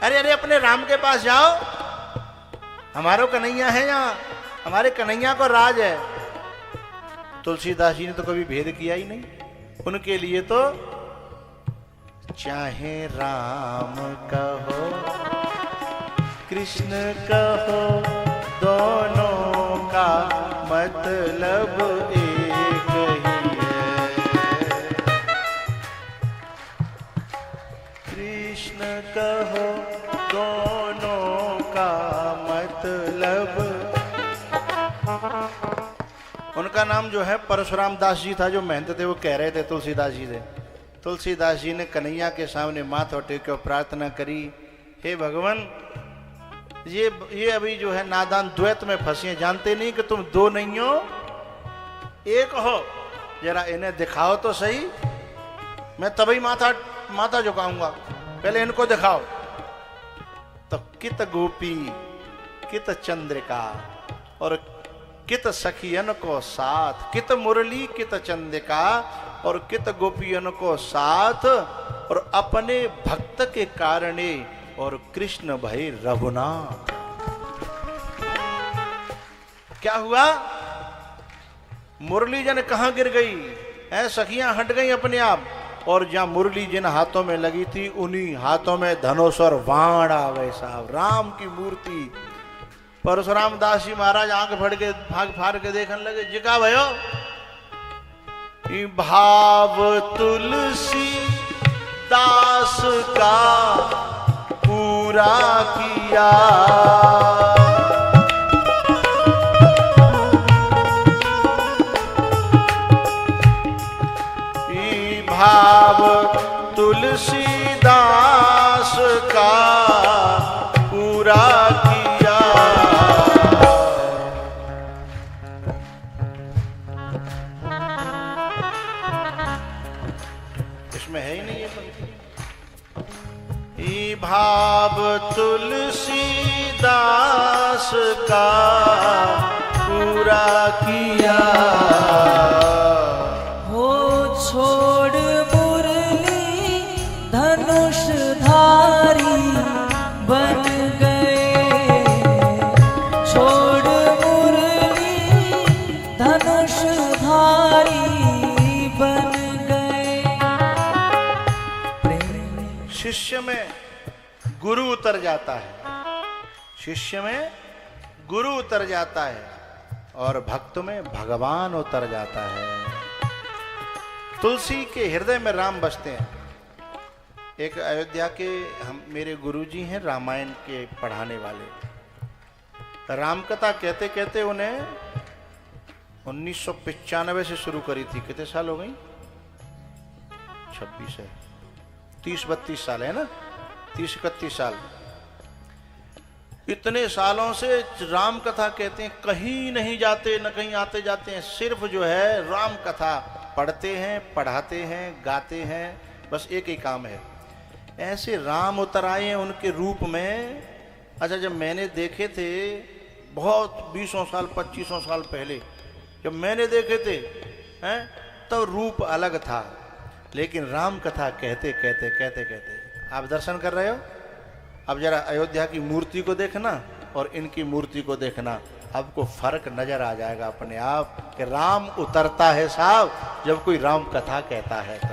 [SPEAKER 1] अरे अरे अपने राम के पास जाओ, हमारो कन्हैया है यहाँ, हमारे कन्हैया को राज है। तुलसीदास जी ने तो कभी भेद किया ही नहीं, उनके लिए तो चाहे राम कहो कृष्ण कहो, दोनों का मतलब एक ही है। कृष्ण कहो, दोनों का मतलब। उनका नाम जो है परशुराम दास जी था, जो महंत थे। वो कह रहे थे तुलसीदास जी से, तुलसीदास जी ने कन्हैया के सामने माथा टेको प्रार्थना करी, हे भगवान, ये अभी जो है नादान द्वैत में फंसे, जानते नहीं कि तुम दो नहीं हो, एक हो। जरा इन्हें दिखाओ तो सही, मैं तभी माथा झुकाऊंगा, पहले इनको दिखाओ। तो कित गोपी कित चंद्रिका और कित सखियन को साथ, कित मुरली कित चंद्रिका और कित गोपियन को साथ, और अपने भक्त के कारणे और कृष्ण भई रघुनाथ। क्या हुआ? मुरली जन कहां गिर गई है? सखियां हट गई अपने आप, और जहां मुरली जिन हाथों में लगी थी, उन्हीं हाथों में धनुष और बाण आ गए साहब, राम की मूर्ति। परशुराम दास जी महाराज आंख भाग फाड़ के देखने लगे, जिका भयो भाव तुलसी दास का पूरा किया, भाव तुलसी दास का पूरा किया। इसमें है ही नहीं ये पंक्ति। भाव तुलसी दास का पूरा किया,
[SPEAKER 2] हो छोड़ मुरली धनुष धारी बन गए, छोड़ मुरली धनुष धारी बन गए।
[SPEAKER 1] शिष्य में गुरु उतर जाता है, शिष्य में गुरु उतर जाता है, और भक्त में भगवान उतर जाता है। तुलसी के हृदय में राम बसते हैं। एक अयोध्या के मेरे गुरुजी हैं, रामायण के पढ़ाने वाले। रामकथा कहते कहते उन्हें 1995 से शुरू करी थी। कितने साल हो गई? 26 है, 30-32 साल है ना, 30-31 साल। इतने सालों से राम कथा कहते हैं, कहीं नहीं जाते, न कहीं आते जाते हैं, सिर्फ जो है राम कथा पढ़ते हैं, पढ़ाते हैं, गाते हैं, बस एक ही काम है। ऐसे राम उतर आए हैं उनके रूप में। अच्छा, जब मैंने देखे थे बहुत 20 साल 25 साल पहले, जब मैंने देखे थे हैं, तो रूप अलग था, लेकिन राम कथा कहते कहते कहते कहते आप दर्शन कर रहे हो। अब जरा अयोध्या की मूर्ति को देखना और इनकी मूर्ति को देखना, आपको फर्क नजर आ जाएगा अपने आप कि राम उतरता है साहब जब कोई राम कथा कहता है तो।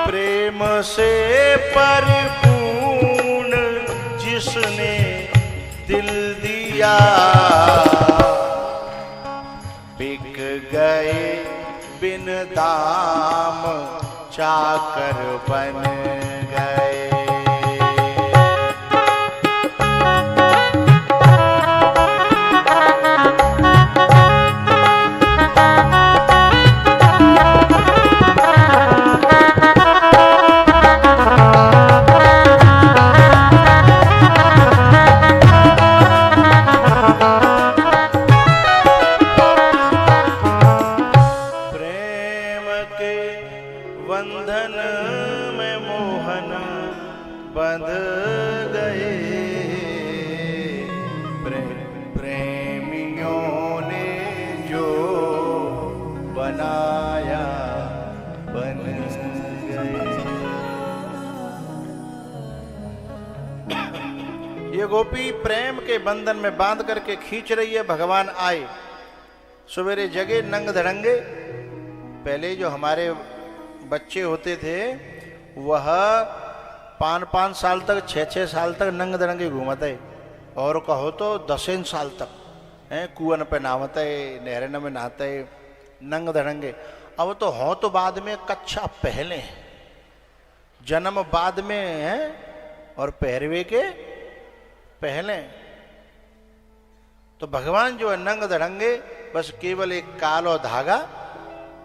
[SPEAKER 1] प्रेम से परिपूर्ण जिसने दिल दिया, बिक गए बिन दाम चाकर बन गए। ये गोपी प्रेम के बंधन में बांध करके खींच रही है। भगवान आए, सवेरे जगे नंग धड़ंगे। पहले जो हमारे बच्चे होते थे वह 5-5 साल तक, 6-6 साल तक नंग धड़ंगे घूमते, और कहो तो 10 साल तक हैं कुआं पे नहाते, नहरन में नहाते, नंग धड़ंगे। अब तो हो तो बाद में कच्छा पहले, जन्म बाद में है और पहरवे के पहले। तो भगवान जो है नंग धड़ंगे, बस केवल एक कालो धागा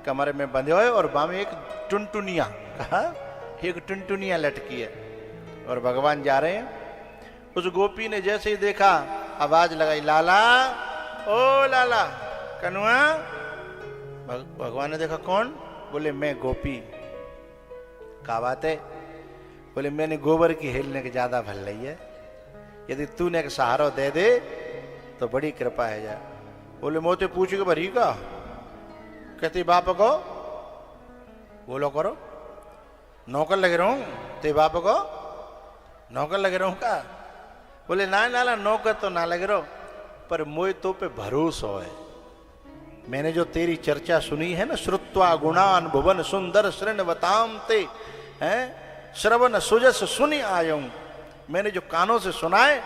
[SPEAKER 1] कमर में बंधे हुए और बाम एक टुनटुनिया, कहा एक टुनटुनिया लटकी है, और भगवान जा रहे हैं। उस गोपी ने जैसे ही देखा आवाज लगाई, लाला ओ लाला कनुआ। भगवान ने देखा कौन? बोले मैं गोपी। क्या बात है? बोले मैंने गोबर की हेलने के ज्यादा भल रही है, यदि तूने एक सहारा दे दे तो बड़ी कृपा है जा। बोले मोते पूछ के भरी का कहती बाप को बोलो करो, नौकर लगे रहूं ते बाप को नौकर लगे रहूं का? बोले ना नाला नौकर तो ना लगे रहो, पर मोए तो पे भरोसा है। मैंने जो तेरी चर्चा सुनी है ना, श्रुत्वा गुणान भुवन सुंदर श्रृणवताम ते, हैं श्रवण सुजस सुनि आयऊं। मैंने जो कानों से सुना है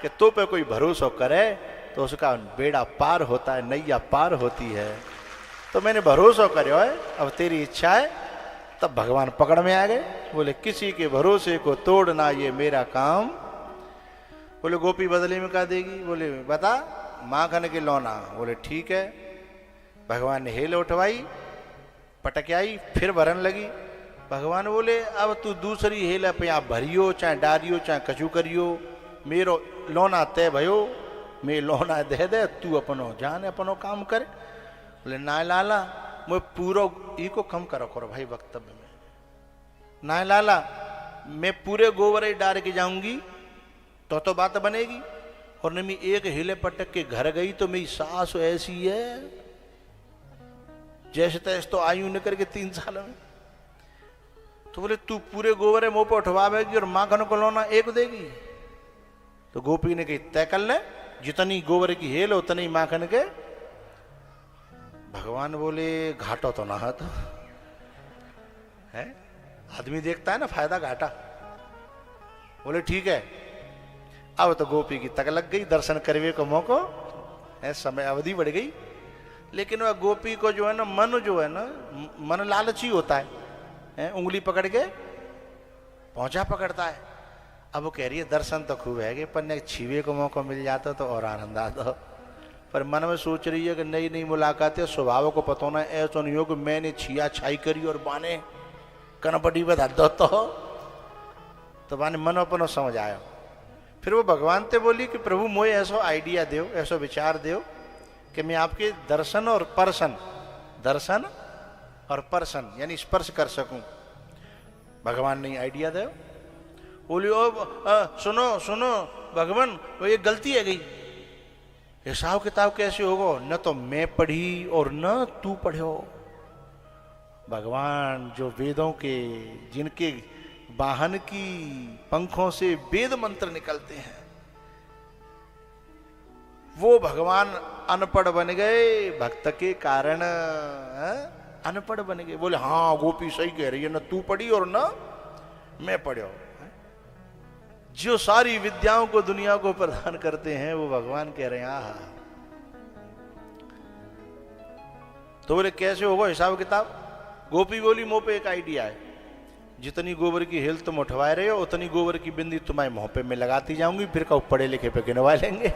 [SPEAKER 1] कि तो पे कोई भरोसा करे तो उसका बेड़ा पार होता है, नैया पार होती है। तो मैंने भरोसा करो है, अब तेरी इच्छा है। तब भगवान पकड़ में आ गए। बोले किसी के भरोसे को तोड़ना ये मेरा काम। बोले गोपी बदले में क्या देगी? बोले बता, माखन के लौना। बोले ठीक है। भगवान ने हेल उठवाई, पटक आई, फिर भरन लगी। भगवान बोले अब तू दूसरी हेल पे आप भरियो, चाहे डारियो चाहे कछु करियो, मेरो लौना तय भयो, मैं लौना दे दे, तू अपनो जान अपनो काम करे। बोले ना लाला मैं पूरा ई को कम करो करो भाई वक्तव्य में। ना लाला मैं पूरे गोबर ही डार के जाऊंगी तो बात बनेगी, और न मैं एक हिले पटक के घर गई तो मेरी सास ऐसी है जैसे तैसे तो आयु निकल के 3 साल में। तो बोले तू पूरे गोबर मुंह पर उठवाएगी और माखन को लौना एक देगी? तो गोपी ने कही तय कर ले, जितनी गोबर की हेल उतनी माखन के। भगवान बोले घाटो तो ना तो है, आदमी देखता है ना फायदा घाटा। बोले ठीक है। अब तो गोपी की तक लग गई, दर्शन करवे को मौको है, समय अवधि बढ़ गई। लेकिन वह गोपी को जो है ना मन, जो है ना मन लालची होता है, उंगली पकड़ के पहुंचा पकड़ता है। अब वो कह रही है दर्शन तो खूब है कि पर छीवे को मौका मिल जाता तो और आनंद आता। पर मन में सोच रही है कि नई नई मुलाकातें, स्वभाव को पता ना, ऐसा नहीं हो कि मैंने छिया छाई करी और बाने कनपटी बता दो तो बाने मन अपन समझ आयो। फिर वो भगवान ते बोली कि प्रभु मोए ऐसा आइडिया दो, ऐसा विचार दो कि मैं आपके दर्शन और परसन यानी स्पर्श कर सकूं। भगवान ने आइडिया दो। बोली ओ सुनो सुनो भगवान, वो ये गलती है गई, हिसाब किताब कैसे होगा? न तो मैं पढ़ी और न तू पढ़ो। भगवान जो वेदों के, जिनके वाहन की पंखों से वेद मंत्र निकलते हैं, वो भगवान अनपढ़ बन गए भक्त के कारण। अनपढ़ बन गए। बोले हाँ गोपी सही कह रही है, न तू पढ़ी और न मैं पढ़ो। जो सारी विद्याओं को दुनिया को प्रदान करते हैं वो भगवान कह रहे हैं आहा। तो बोले कैसे होगा हिसाब किताब? गोपी बोली मुंह पे एक आइडिया है, जितनी गोबर की हेल तुम उठवाए रहे हो उतनी गोबर की बिंदी तुम्हारे मुंह पे मैं लगाती जाऊंगी, फिर कहो पढ़े लिखे पे गिनवा लेंगे।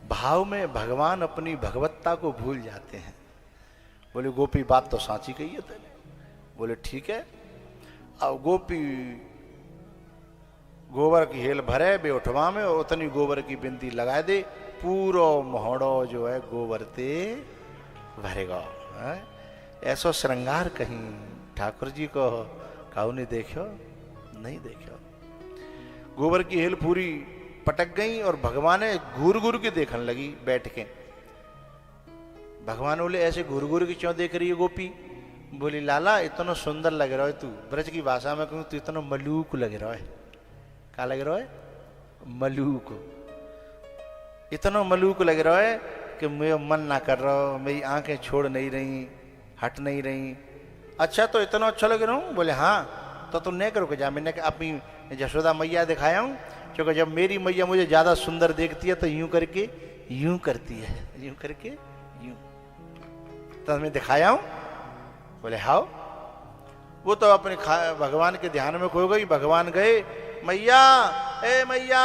[SPEAKER 1] भाव में भगवान अपनी भगवत्ता को भूल जाते हैं। बोले गोपी बात तो साची कही है तेने। बोले ठीक है। अब गोपी गोबर की हेल भरे बे उठवा में, उतनी गोबर की बिंदी लगा दे, पूरा मोहड़ो जो है गोबर ते भरेगा। ऐसा श्रृंगार कहीं ठाकुर जी को काऊ ने देखो नहीं देखो। गोबर की हेल पूरी पटक गई और भगवान ने घूर घूर के देखने लगी बैठ के। भगवान बोले ऐसे घूर घूर के क्यों देख रही है गोपी? बोली लाला इतना सुंदर लग रहा है तू, ब्रज की भाषा में कहूँ तू इतना मलूक लग रहा है। क्या लग रहा है? मलूक। इतना मलूक लग रहा है कि मेरा मन ना कर रहा हो, मेरी आंखें छोड़ नहीं रही, हट नहीं रही। अच्छा तो इतना अच्छा लग रहा हूँ? बोले हाँ। तो तुम नहीं करो जा, मैंने अपनी यशोदा मैया दिखाया हूँ, क्योंकि जब मेरी मैया मुझे ज़्यादा सुंदर देखती है तो यूं करके यूं करती है, यूं करके यूं। तो मैं दिखाया हूँ? बोले हाँ। वो तो अपने भगवान के ध्यान में खो गई। भगवान गए, मैया ए मैया।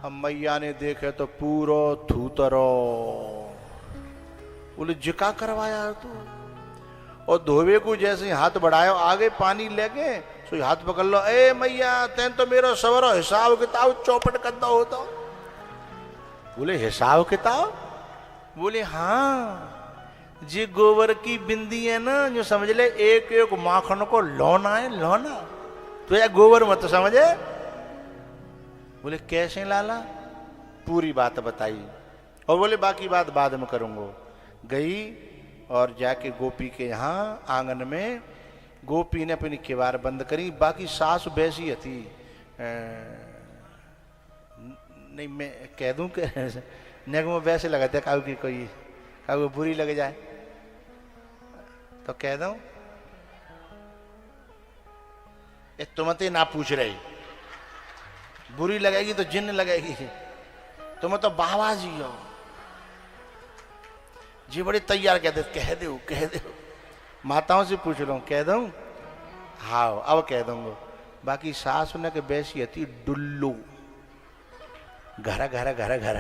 [SPEAKER 1] अब मैया ने देखे तो पूरा थूतरो। बोले जिका करवाया तू? और धोबे को जैसे ही हाथ बढ़ाया, आगे पानी लेके तो हाथ पकड़ लो। ए मैया तैन तो मेरा सवरो हिसाब किताब चौपट करता होता। बोले हिसाब किताब? बोले हाँ, जी गोबर की बिंदी है ना, जो समझ ले एक एक माखन को लौना है, लौना। तो या गोबर मत समझे। बोले कैसे लाला? पूरी बात बताई। और बोले बाकी बात बाद में करूंगा। गई और जाके गोपी के यहाँ आंगन में गोपी ने अपनी किवाड़ बंद करी। बाकी सास वैसी थी, नहीं मैं कह दूं कि नेगो वैसे लगाते हैं काऊ की कोई काऊ बुरी लग जाए तो कह दूं। तुम तो ना पूछ रही, बुरी लगेगी तो जिन्न लगेगी। तुम तो बाबा जी हो जी, बड़े तैयार कहते कह दो कह दो। माताओं से पूछ लो कह दूं? हाँ अब कह दूंगा। बाकी सास ने के बैसी थी डुल्लू, घर घर घर घर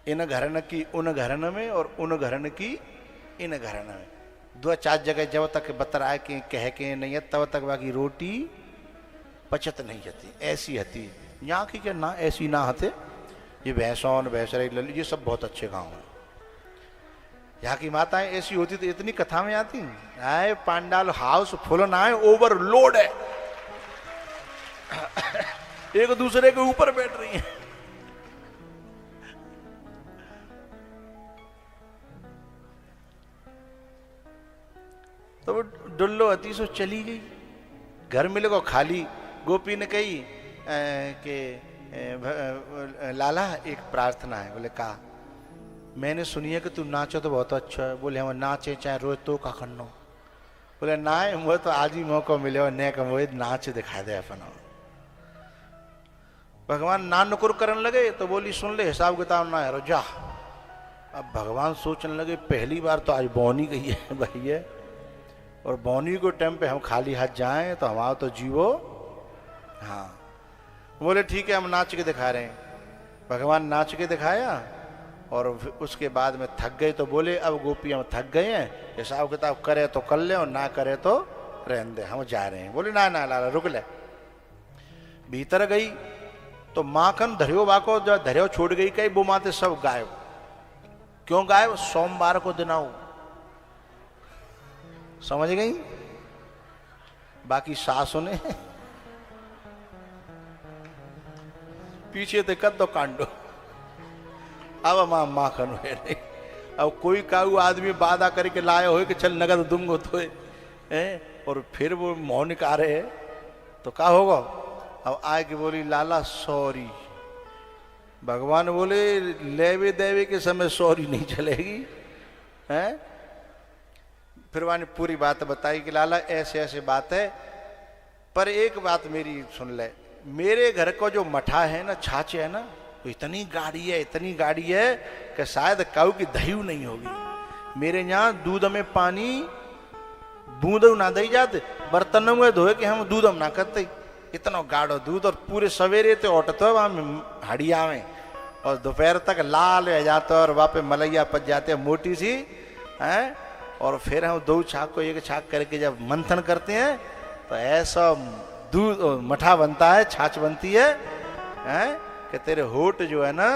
[SPEAKER 1] इन घरन की उन घरन में और उन घरन की इन घरन में। दो चार जगह जब तक बतराए के कह के नहीं है तब तक बाकी रोटी पचत नहीं हती। ऐसी हती यहाँ की क्या ना, ऐसी ना हते। ये भैंसौन भैंसराई लली ये सब बहुत अच्छे गाँव हैं। यहाँ की माताएं ऐसी होती तो इतनी कथा में आती। आए पांडाल हाउस फुल ना है, ओवरलोड है, एक दूसरे के ऊपर बैठ रही है। तो वो डुल्लो अति सो चली गई। घर मिले को खाली। गोपी ने कही कि लाला एक प्रार्थना है। बोले का? मैंने सुनी है कि तू नाचो तो बहुत अच्छा है। बोले हम नाचे चाहे रोज तो का करनो। बोले ना मुझे तो आज ही मौका मिले और ने मुझे नाच दिखा दे अपन। भगवान ना नुकुर करने लगे तो बोली सुन ले हिसाब किताब ना है जा। अब भगवान सोचने लगे पहली बार तो आज बौनी गई है भैया, और बौनी को टाइम पे हम खाली हाथ जाएं तो हमारा तो जीवो। हाँ बोले ठीक है हम नाच के दिखा रहे हैं। भगवान नाच के दिखाया और उसके बाद में थक गए तो बोले अब गोपी हम थक गए हैं, हिसाब किताब करे तो कर ले और ना करे तो रहने दे, हम जा रहे हैं। बोले ना ना लाला रुक ले। भीतर गई तो माखन धरियो बाको जो धरियो छोड़ गई कई वो माते सब गायब। क्यों गायब? सोमवार को दिन आओ। समझ गई? बाकी सासों ने पीछे ते कर दो कांडो। अब मां माखन हुए नहीं। अब कोई काऊ आदमी वादा करके लाए हो कि चल नगद दूंगो तो और फिर वो मौनिक आ रहे हैं तो क्या होगा? अब आए कि बोली लाला सॉरी। भगवान बोले लेवे देवे के समय सॉरी नहीं चलेगी हैं। फिर वहां ने पूरी बात बताई कि लाला ऐसे ऐसे बात है, पर एक बात मेरी सुन ले। मेरे घर को जो मठा है ना, छाछ है ना, तो इतनी गाड़ी है कि शायद काऊ की दही नहीं होगी। मेरे यहाँ दूध में पानी बूंद ना दई जाते, बर्तनों में धोए कि हम दूध हम ना करते। इतना गाढ़ो दूध और पूरे सवेरे तो उठते वहां हड़िया में और दोपहर तक लाल रह जाता और वहां पे मलैया पच जाते मोटी सी है। और फिर हम दो छाक को एक छाक करके जब मंथन करते हैं तो ऐसा दूध मठा बनता है, छाछ बनती है कि तेरे होठ जो है ना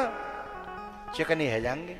[SPEAKER 1] चिकनी है जाएंगे।